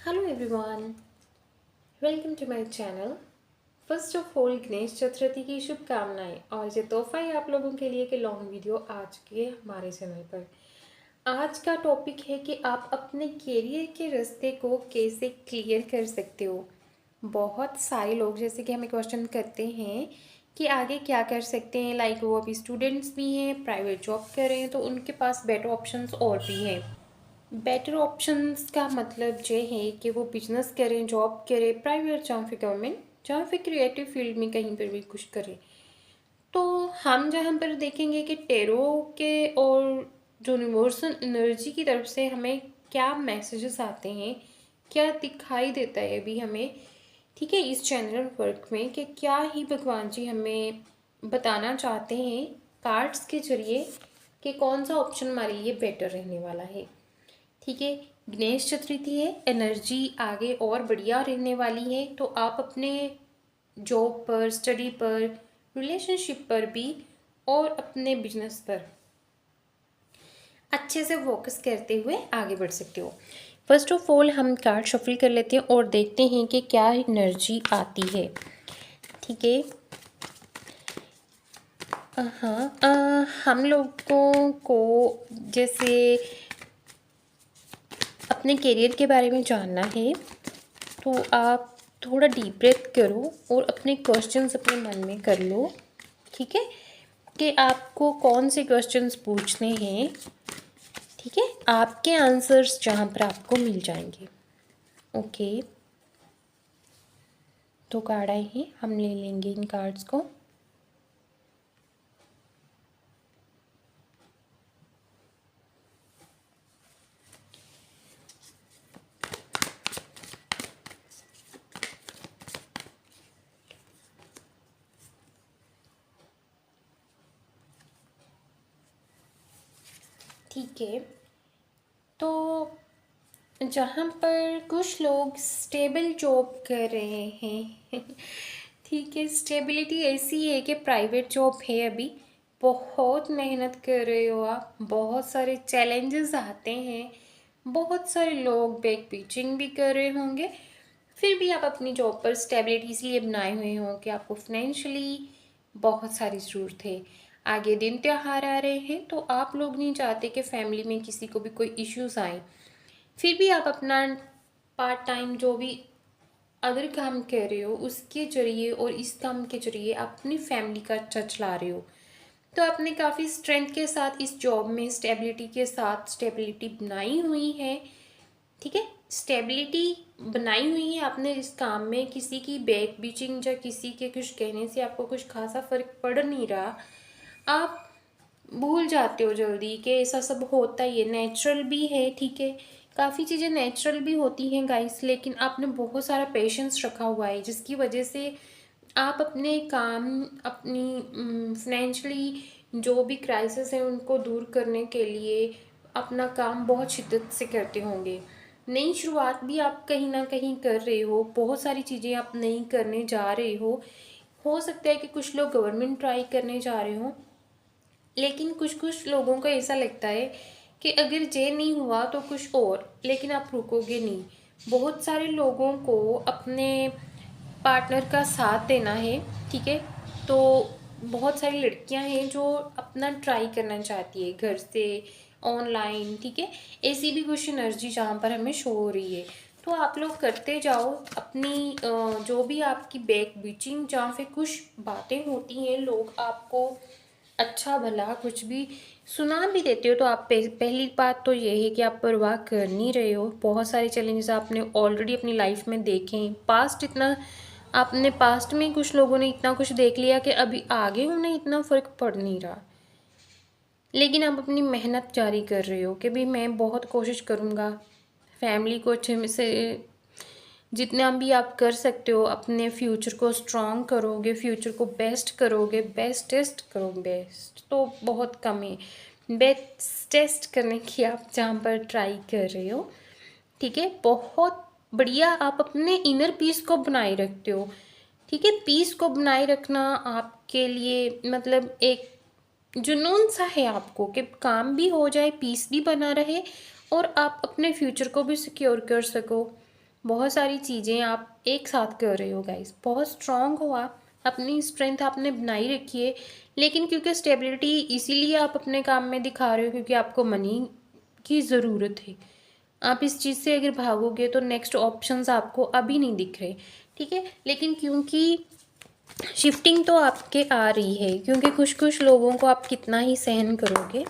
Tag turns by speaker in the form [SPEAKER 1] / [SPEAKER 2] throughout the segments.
[SPEAKER 1] Hello everyone, welcome to my channel. First of all Ganesh Chaturthi की शुभकामनाएं और ये तोहफा है आप लोगों के लिए कि लॉन्ग वीडियो आ चुकी है हमारे चैनल पर। आज का टॉपिक है कि आप अपने करियर के रास्ते को कैसे क्लियर कर सकते हो। बहुत सारे लोग जैसे कि हमें क्वेश्चन करते हैं कि आगे क्या कर सकते हैं, लाइक वो अभी स्टूडेंट्स भी हैं, प्राइवेट जॉब कर रहे हैं, तो उनके पास बेटर ऑप्शंस और भी हैं। बेटर ऑप्शंस का मतलब ये है कि वो बिजनेस करें, जॉब करें, प्राइवेट या फिर गवर्नमेंट, या फिर क्रिएटिव फील्ड में कहीं पर भी कुछ करें। तो हम जहाँ पर देखेंगे कि टेरो के और जो यूनिवर्सल एनर्जी की तरफ से हमें क्या मैसेजेस आते हैं, क्या दिखाई देता है अभी हमें, ठीक है, इस चैनल वर्क में कि क्या ही भगवान जी हमें बताना चाहते हैं कार्ड्स के जरिए कि कौन सा ऑप्शन हमारे लिए बेटर रहने वाला है। ठीक है, गणेश चतुर्थी है, एनर्जी आगे और बढ़िया रहने वाली है, तो आप अपने जॉब पर, स्टडी पर, रिलेशनशिप पर भी और अपने बिजनेस पर अच्छे से फोकस करते हुए आगे बढ़ सकते हो। फर्स्ट ऑफ ऑल हम कार्ड शफल कर लेते हैं और देखते हैं कि क्या एनर्जी आती है। ठीक है, हाँ, हम लोगों को जैसे अपने करियर के बारे में जानना है तो आप थोड़ा डीप ब्रेथ करो और अपने क्वेश्चंस अपने मन में कर लो। ठीक है, कि आपको कौन से क्वेश्चंस पूछने हैं। ठीक है, आपके आंसर्स जहाँ पर आपको मिल जाएंगे। ओके, तो कार्ड आए हैं, हम ले लेंगे इन कार्ड्स को। ठीक है, तो जहाँ पर कुछ लोग स्टेबल जॉब कर रहे हैं ठीक है, स्टेबिलिटी ऐसी है कि प्राइवेट जॉब है, अभी बहुत मेहनत कर रहे हो आप, बहुत सारे चैलेंजेस आते हैं, बहुत सारे लोग बैक पिचिंग भी कर रहे होंगे, फिर भी आप अपनी जॉब पर स्टेबिलिटी इसलिए बनाए हुए हो कि आपको फाइनेंशियली बहुत सारी ज़रूरत है। आगे दिन त्योहार आ रहे हैं, तो आप लोग नहीं चाहते कि फैमिली में किसी को भी कोई इश्यूज आए, फिर भी आप अपना पार्ट टाइम जो भी अदर काम कर रहे हो उसके जरिए और इस काम के जरिए आप अपनी फैमिली का अच्छा चला रहे हो। तो आपने काफ़ी स्ट्रेंथ के साथ इस जॉब में स्टेबिलिटी के साथ स्टेबिलिटी बनाई हुई है। ठीक है, स्टेबिलिटी बनाई हुई है आपने इस काम में, किसी की बैक बीचिंग या किसी के कुछ कहने से आपको कुछ खासा फर्क पड़ नहीं रहा। आप भूल जाते हो जल्दी कि ऐसा सब होता ही है, नेचुरल भी है। ठीक है, काफ़ी चीज़ें नेचुरल भी होती हैं गाइस, लेकिन आपने बहुत सारा पेशेंस रखा हुआ है जिसकी वजह से आप अपने काम, अपनी फाइनेंशियली जो भी क्राइसिस है उनको दूर करने के लिए अपना काम बहुत शिद्दत से करते होंगे। नई शुरुआत भी आप कहीं ना कहीं कर रहे हो, बहुत सारी चीज़ें आप नई करने जा रहे हो सकता है कि कुछ लोग गवर्नमेंट ट्राई करने जा रहे हो, लेकिन कुछ कुछ लोगों को ऐसा लगता है कि अगर ये नहीं हुआ तो कुछ और, लेकिन आप रुकोगे नहीं। बहुत सारे लोगों को अपने पार्टनर का साथ देना है। ठीक है, तो बहुत सारी लड़कियां हैं जो अपना ट्राई करना चाहती है घर से, ऑनलाइन। ठीक है, ऐसी भी कुछ एनर्जी जहाँ पर हमें शो हो रही है, तो आप लोग करते जाओ अपनी जो भी आपकी बैक बीचिंग जहाँ पे कुछ बातें होती हैं, लोग आपको अच्छा भला कुछ भी सुना भी देते हो, तो आप पहली बात तो ये है कि आप परवाह कर नहीं रहे हो। बहुत सारे चैलेंजेस आपने ऑलरेडी अपनी लाइफ में देखे हैं, पास्ट इतना आपने पास्ट में कुछ लोगों ने इतना कुछ देख लिया कि अभी आगे उन्हें इतना फ़र्क पड़ नहीं रहा, लेकिन आप अपनी मेहनत जारी कर रहे हो कि भाई मैं बहुत कोशिश करूँगा, फैमिली को अच्छे से जितना भी आप कर सकते हो अपने फ्यूचर को स्ट्रॉन्ग करोगे, फ्यूचर को बेस्ट करोगे, बेस्टेस्ट करो, बेस्ट तो बहुत कम है, बेस्टेस्ट करने की आप जहाँ पर ट्राई कर रहे हो। ठीक है, बहुत बढ़िया आप अपने इनर पीस को बनाए रखते हो। ठीक है, पीस को बनाए रखना आपके लिए मतलब एक जुनून सा है आपको कि काम भी हो जाए, पीस भी बना रहे और आप अपने फ्यूचर को भी सिक्योर कर सको, बहुत सारी चीज़ें आप एक साथ कर रहे हो गाइस, बहुत स्ट्रांग हो आप, अपनी स्ट्रेंथ आपने बनाई रखी है। लेकिन क्योंकि स्टेबिलिटी इसीलिए आप अपने काम में दिखा रहे हो क्योंकि आपको मनी की ज़रूरत है। आप इस चीज़ से अगर भागोगे तो नेक्स्ट ऑप्शंस आपको अभी नहीं दिख रहे, ठीक है। लेकिन क्योंकि शिफ्टिंग तो आपके आ रही है, क्योंकि कुछ कुछ लोगों को आप कितना ही सहन करोगे,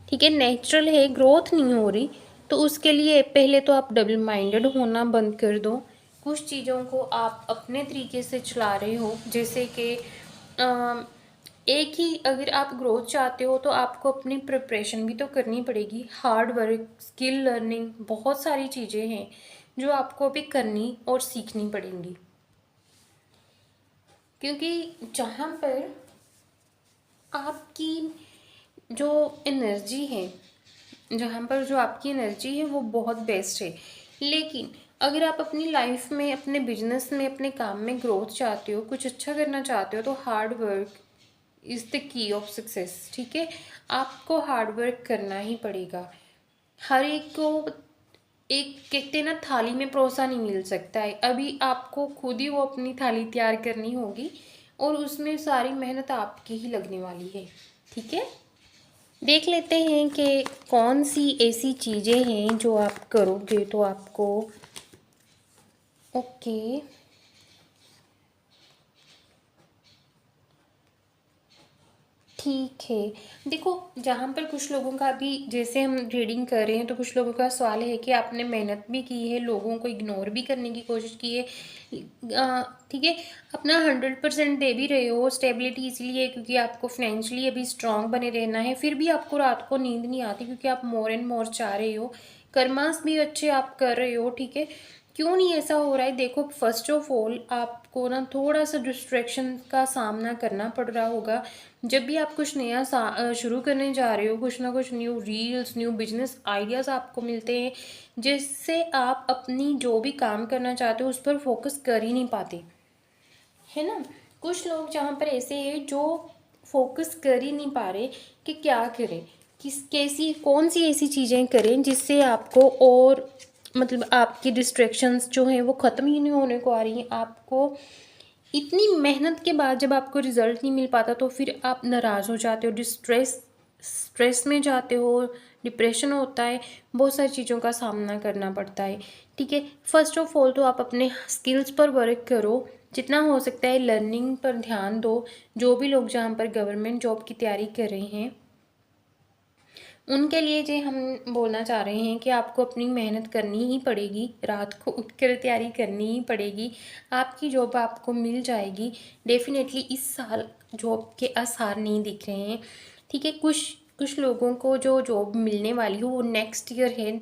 [SPEAKER 1] ठीक है। नेचुरल है, ग्रोथ नहीं हो रही, तो उसके लिए पहले तो आप डबल माइंडेड होना बंद कर दो। कुछ चीज़ों को आप अपने तरीके से चला रहे हो, जैसे कि एक ही, अगर आप ग्रोथ चाहते हो तो आपको अपनी प्रिपरेशन भी तो करनी पड़ेगी, हार्ड वर्क, स्किल लर्निंग, बहुत सारी चीज़ें हैं जो आपको अभी करनी और सीखनी पड़ेंगी। क्योंकि जहाँ पर आपकी जो एनर्जी है, जहाँ पर जो आपकी एनर्जी है वो बहुत बेस्ट है। लेकिन अगर आप अपनी लाइफ में, अपने बिजनेस में, अपने काम में ग्रोथ चाहते हो, कुछ अच्छा करना चाहते हो, तो hard work is the key of success, ठीक है। आपको हार्ड वर्क करना ही पड़ेगा। हर एक को एक, कहते हैं ना, थाली में परोसा नहीं मिल सकता है, अभी आपको खुद ही वो अपनी थाली तैयार करनी होगी और उसमें सारी मेहनत आपकी ही लगने वाली है, ठीक है। देख लेते हैं कि कौन सी ऐसी चीज़ें हैं जो आप करोगे तो आपको, ओके, ठीक है। देखो, जहाँ पर कुछ लोगों का अभी, जैसे हम रीडिंग कर रहे हैं तो कुछ लोगों का सवाल है कि आपने मेहनत भी की है, लोगों को इग्नोर भी करने की कोशिश की है, ठीक है, अपना 100% दे भी रहे हो। स्टेबिलिटी इसलिए है क्योंकि आपको फाइनेंशियली अभी स्ट्रांग बने रहना है, फिर भी आपको रात को नींद नहीं आती क्योंकि आप मोर एंड मोर चाह रहे हो, कर्मास भी अच्छे आप कर रहे हो, ठीक है। क्यों नहीं ऐसा हो रहा है? देखो, फर्स्ट ऑफ ऑल आपको ना थोड़ा सा डिस्ट्रैक्शन का सामना करना पड़ रहा होगा। जब भी आप कुछ नया शुरू करने जा रहे हो, कुछ ना कुछ new reels, new business ideas आपको मिलते हैं, जिससे आप अपनी जो भी काम करना चाहते हो उस पर फोकस कर ही नहीं पाते, है ना। कुछ लोग जहाँ पर ऐसे हैं जो फोकस कर ही नहीं पा रहे कि क्या करें, किस कैसी कौन सी ऐसी चीज़ें करें जिससे आपको, और मतलब आपकी डिस्ट्रैक्शंस जो हैं वो ख़त्म ही नहीं होने को आ रही हैं। आपको इतनी मेहनत के बाद जब आपको रिज़ल्ट नहीं मिल पाता तो फिर आप नाराज़ हो जाते हो, स्ट्रेस में जाते हो, डिप्रेशन होता है, बहुत सारी चीज़ों का सामना करना पड़ता है, ठीक है। फर्स्ट ऑफ ऑल तो आप अपने स्किल्स पर वर्क करो, जितना हो सकता है लर्निंग पर ध्यान दो। जो भी लोग जहाँ पर गवर्नमेंट जॉब की तैयारी कर रहे हैं उनके लिए जो हम बोलना चाह रहे हैं कि आपको अपनी मेहनत करनी ही पड़ेगी, रात को उठकर तैयारी करनी ही पड़ेगी, आपकी जॉब आपको मिल जाएगी डेफिनेटली। इस साल जॉब के आसार नहीं दिख रहे हैं, ठीक है। कुछ कुछ लोगों को जो जॉब मिलने वाली हो वो नेक्स्ट ईयर है।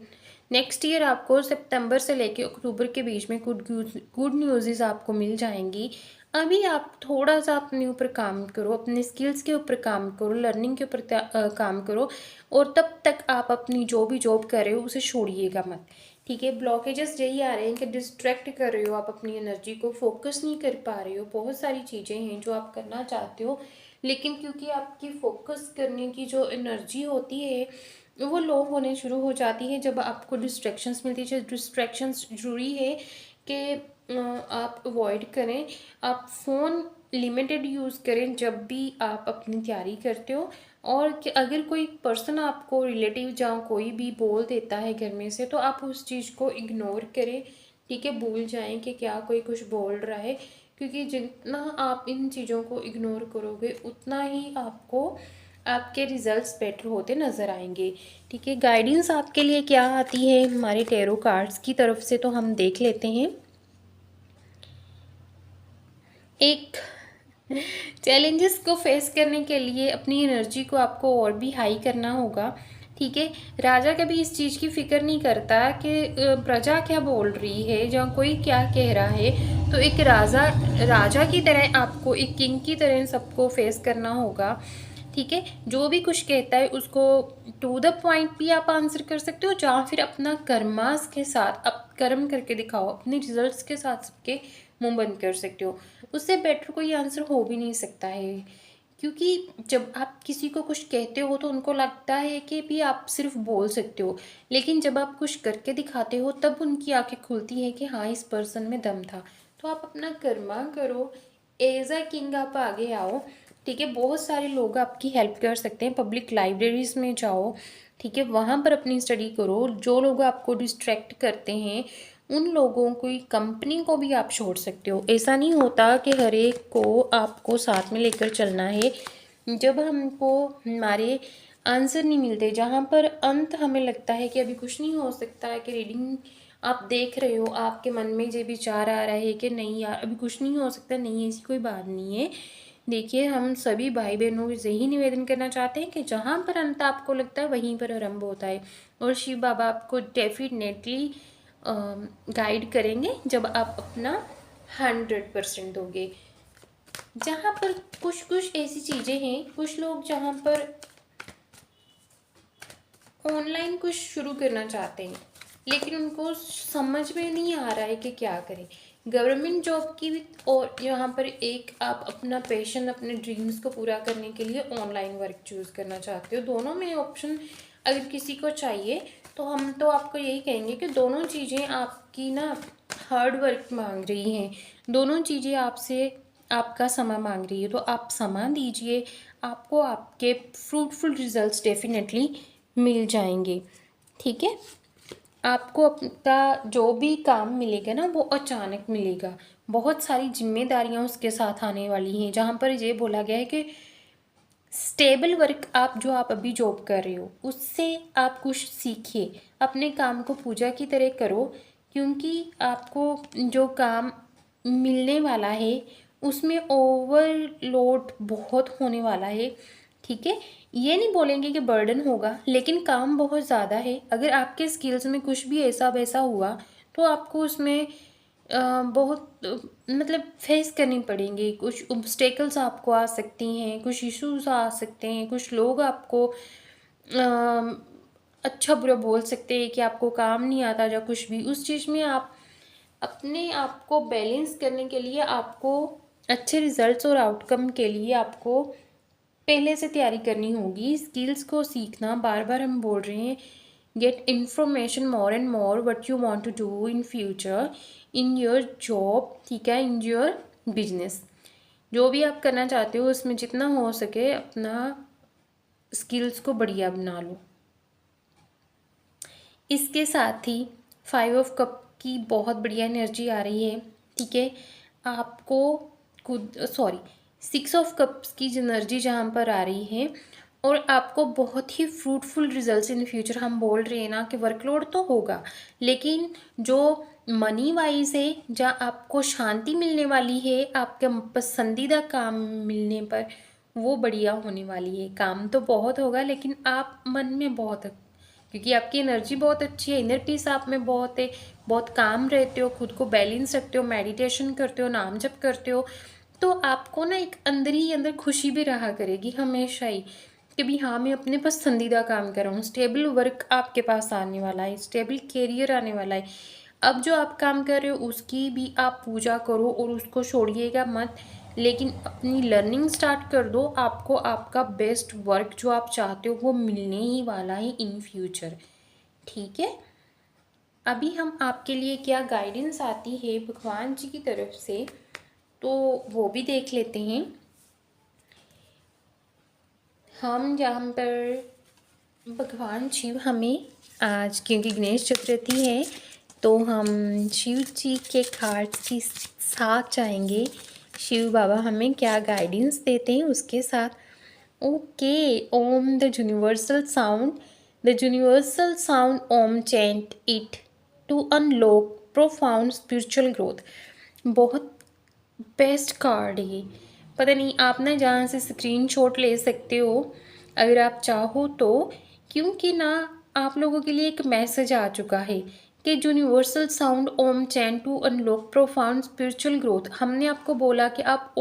[SPEAKER 1] नेक्स्ट ईयर आपको सितंबर से लेकर अक्टूबर के बीच में गुड न्यूज़ आपको मिल जाएंगी। अभी आप थोड़ा सा अपने ऊपर काम करो, अपने स्किल्स के ऊपर काम करो, लर्निंग के ऊपर काम करो, और तब तक आप अपनी जो भी जॉब कर रहे हो उसे छोड़िएगा मत, ठीक है। ब्लॉकेजेस यही आ रहे हैं कि डिस्ट्रैक्ट कर रहे हो आप अपनी एनर्जी को, फोकस नहीं कर पा रहे हो। बहुत सारी चीज़ें हैं जो आप करना चाहते हो, लेकिन क्योंकि आपकी फोकस करने की जो एनर्जी होती है वो लो होने शुरू हो जाती है जब आपको डिस्ट्रैक्शंस मिलती है। डिस्ट्रैक्शंस ज़रूरी है कि आप अवॉइड करें, आप फ़ोन लिमिटेड यूज़ करें जब भी आप अपनी तैयारी करते हो। और कि अगर कोई पर्सन आपको, रिलेटिव जहाँ कोई भी बोल देता है घर में से, तो आप उस चीज़ को इग्नोर करें, ठीक है। भूल जाएं कि क्या कोई कुछ बोल रहा है, क्योंकि जितना आप इन चीज़ों को इग्नोर करोगे उतना ही आपको आपके रिजल्ट्स बेटर होते नज़र आएंगे, ठीक है। गाइडेंस आपके लिए क्या आती है हमारे टैरो कार्ड्स की तरफ से, तो हम देख लेते हैं। एक, चैलेंजेस को फेस करने के लिए अपनी एनर्जी को आपको और भी हाई करना होगा, ठीक है। राजा कभी इस चीज़ की फिक्र नहीं करता कि प्रजा क्या बोल रही है, जहाँ कोई क्या कह रहा है। तो एक राजा की तरह आपको, एक किंग की तरह सबको फेस करना होगा, ठीक है। जो भी कुछ कहता है उसको टू द पॉइंट भी आप आंसर कर सकते हो, या फिर अपना कर्मास के साथ आप कर्म करके दिखाओ, अपने रिजल्ट्स के साथ सबके मुंह बंद कर सकते हो। उससे बेटर कोई आंसर हो भी नहीं सकता है, क्योंकि जब आप किसी को कुछ कहते हो तो उनको लगता है कि भी आप सिर्फ बोल सकते हो, लेकिन जब आप कुछ करके दिखाते हो तब उनकी आंखें खुलती हैं कि हाँ, इस पर्सन में दम था। तो आप अपना कर्मा करो, एज अ किंग आप आगे आओ। ठीक है, बहुत सारे लोग आपकी हेल्प कर सकते हैं। पब्लिक लाइब्रेरीज में जाओ, ठीक है, वहाँ पर अपनी स्टडी करो। जो लोग आपको डिस्ट्रैक्ट करते हैं उन लोगों की कंपनी को भी आप छोड़ सकते हो। ऐसा नहीं होता कि हर एक को आपको साथ में लेकर चलना है। जब हमको हमारे आंसर नहीं मिलते, जहाँ पर अंत हमें लगता है कि अभी कुछ नहीं हो सकता है, कि रीडिंग आप देख रहे हो, आपके मन में ये विचार आ रहा है कि नहीं यार अभी कुछ नहीं हो सकता, नहीं ऐसी कोई बात नहीं है। देखिए, हम सभी भाई बहनों से यही निवेदन करना चाहते हैं कि जहाँ पर अंत आपको लगता है वहीं पर आरंभ होता है, और शिव बाबा आपको डेफिनेटली गाइड करेंगे जब आप अपना 100% दोगे। जहाँ पर कुछ कुछ ऐसी चीज़ें हैं, कुछ लोग जहाँ पर ऑनलाइन कुछ शुरू करना चाहते हैं लेकिन उनको समझ में नहीं आ रहा है कि क्या करें। गवर्नमेंट जॉब की भी, और यहाँ पर एक आप अपना पैशन, अपने ड्रीम्स को पूरा करने के लिए ऑनलाइन वर्क चूज़ करना चाहते हो। दोनों में ऑप्शन अगर किसी को चाहिए तो हम तो आपको यही कहेंगे कि दोनों चीज़ें आपकी ना हार्ड वर्क मांग रही हैं, दोनों चीज़ें आपसे आपका समय मांग रही है। तो आप समय दीजिए, आपको आपके फ्रूटफुल रिजल्ट्स डेफिनेटली मिल जाएंगे। ठीक है, आपको अपना जो भी काम मिलेगा ना वो अचानक मिलेगा। बहुत सारी जिम्मेदारियां उसके साथ आने वाली हैं, जहाँ पर ये बोला गया है कि स्टेबल वर्क आप अभी जॉब कर रहे हो उससे आप कुछ सीखिए, अपने काम को पूजा की तरह करो, क्योंकि आपको जो काम मिलने वाला है उसमें ओवरलोड बहुत होने वाला है। ठीक है, ये नहीं बोलेंगे कि बर्डन होगा, लेकिन काम बहुत ज़्यादा है। अगर आपके स्किल्स में कुछ भी ऐसा वैसा हुआ तो आपको उसमें बहुत मतलब फेस करनी पड़ेंगी। कुछ ऑब्स्टेकल्स आपको आ सकती हैं, कुछ इश्यूज आ सकते हैं, कुछ लोग आपको अच्छा बुरा बोल सकते हैं कि आपको काम नहीं आता या कुछ भी। उस चीज़ में आप अपने आप को बैलेंस करने के लिए, आपको अच्छे रिजल्ट्स और आउटकम के लिए आपको पहले से तैयारी करनी होगी। स्किल्स को सीखना, बार बार हम बोल रहे हैं, get information more and more what you want to do in future, in your job, ठीक है, इन योर बिजनेस। जो भी आप करना चाहते हो उसमें जितना हो सके अपना स्किल्स को बढ़िया बना लो। इसके साथ ही 5 ऑफ कप की बहुत बढ़िया एनर्जी आ रही है। ठीक है, आपको खुद 6 ऑफ कप्स की एनर्जी जहाँ पर आ रही है, और आपको बहुत ही फ्रूटफुल रिजल्ट्स इन फ्यूचर। हम बोल रहे हैं ना कि वर्कलोड तो होगा, लेकिन जो मनी वाइज है, जहाँ आपको शांति मिलने वाली है आपके पसंदीदा काम मिलने पर, वो बढ़िया होने वाली है। काम तो बहुत होगा लेकिन आप मन में बहुत, क्योंकि आपकी एनर्जी बहुत अच्छी है, इनर पीस आप में बहुत है, बहुत काम रहते हो, खुद को बैलेंस रखते हो, मेडिटेशन करते हो, नाम जप करते हो, तो आपको ना एक अंदर ही अंदर खुशी भी रहा करेगी हमेशा ही कि भी हाँ, मैं अपने पसंदीदा काम कर रहा हूँ। स्टेबल वर्क आपके पास आने वाला है, स्टेबल कैरियर आने वाला है। अब जो आप काम कर रहे हो उसकी भी आप पूजा करो और उसको छोड़िएगा मत, लेकिन अपनी लर्निंग स्टार्ट कर दो। आपको आपका बेस्ट वर्क जो आप चाहते हो वो मिलने ही वाला है इन फ्यूचर। ठीक है, अभी हम आपके लिए क्या गाइडेंस आती है भगवान जी की तरफ से तो वो भी देख लेते हैं। हम जहाँ पर भगवान शिव हमें आज, क्योंकि गणेश चतुर्थी है, तो हम शिव जी के घाट के साथ जाएंगे। शिव बाबा हमें क्या गाइडेंस देते हैं उसके साथ। Okay, Om the universal sound Om chant it to unlock profound spiritual growth. बहुत बेस्ट कार्ड है। पता नहीं, आप ना जहाँ से स्क्रीनशॉट ले सकते हो अगर आप चाहो तो, क्योंकि ना आप लोगों के लिए एक मैसेज आ चुका है कि universal sound Om chant to unlock profound spiritual growth. हमने आपको बोला कि आप